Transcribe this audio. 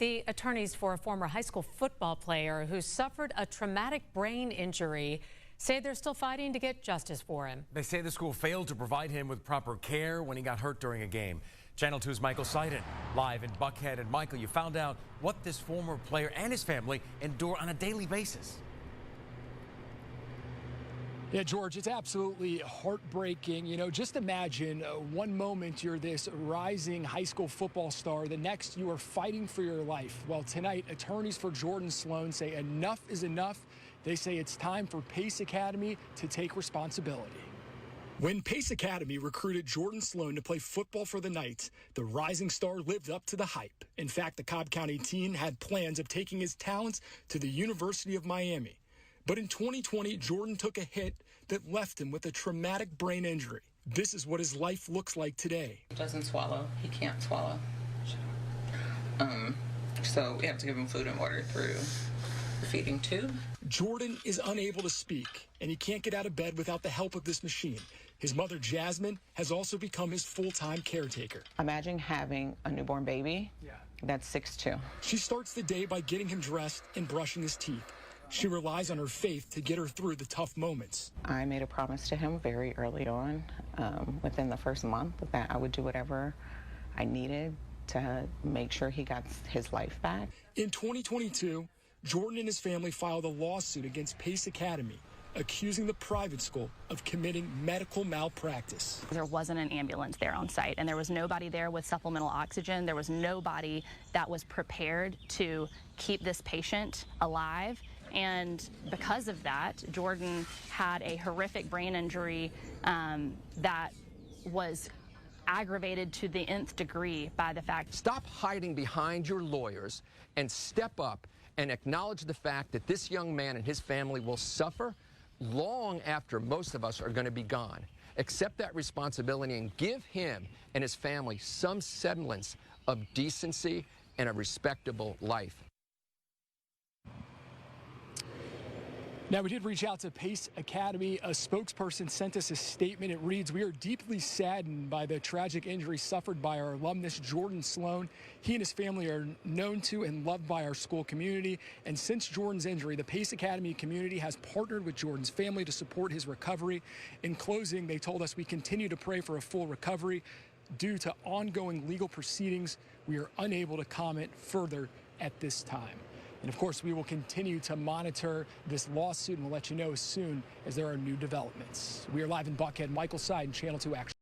The attorneys for a former high school football player who suffered a traumatic brain injury say they're still fighting to get justice for him. They say the school failed to provide him with proper care when he got hurt during a game. Channel 2's Michael Seiden live in Buckhead. And Michael, you found out what this former player and his family endure on a daily basis. Yeah, George, it's absolutely heartbreaking. You know, just imagine one moment you're this rising high school football star. The next, you are fighting for your life. Well, tonight, attorneys for Jordan Sloan say enough is enough. They say it's time for Pace Academy to take responsibility. When Pace Academy recruited Jordan Sloan to play football for the Knights, the rising star lived up to the hype. In fact, the Cobb County teen had plans of taking his talents to the University of Miami. But in 2020, Jordan took a hit that left him with a traumatic brain injury. This is what his life looks like today. He doesn't swallow. He can't swallow. So we have to give him food and water through the feeding tube. Jordan is unable to speak, and he can't get out of bed without the help of this machine. His mother, Jasmine, has also become his full-time caretaker. Imagine having a newborn baby that's 6'2". She starts the day by getting him dressed and brushing his teeth. She relies on her faith to get her through the tough moments. I made a promise to him very early on, within the first month, that I would do whatever I needed to make sure he got his life back. In 2022, Jordan and his family filed a lawsuit against Pace Academy, accusing the private school of committing medical malpractice. There wasn't an ambulance there on site, and there was nobody there with supplemental oxygen. There was nobody that was prepared to keep this patient alive. And because of that, Jordan had a horrific brain injury that was aggravated to the nth degree by the fact. Stop hiding behind your lawyers and step up and acknowledge the fact that this young man and his family will suffer long after most of us are going to be gone. Accept that responsibility and give him and his family some semblance of decency and a respectable life. Now, we did reach out to Pace Academy. A spokesperson sent us a statement. It reads, "We are deeply saddened by the tragic injury suffered by our alumnus, Jordan Sloan. He and his family are known to and loved by our school community. And since Jordan's injury, the Pace Academy community has partnered with Jordan's family to support his recovery." In closing, they told us, "We continue to pray for a full recovery. Due to ongoing legal proceedings, we are unable to comment further at this time." And of course, we will continue to monitor this lawsuit and we'll let you know as soon as there are new developments. We are live in Buckhead. Michael Seiden, Channel 2 Action.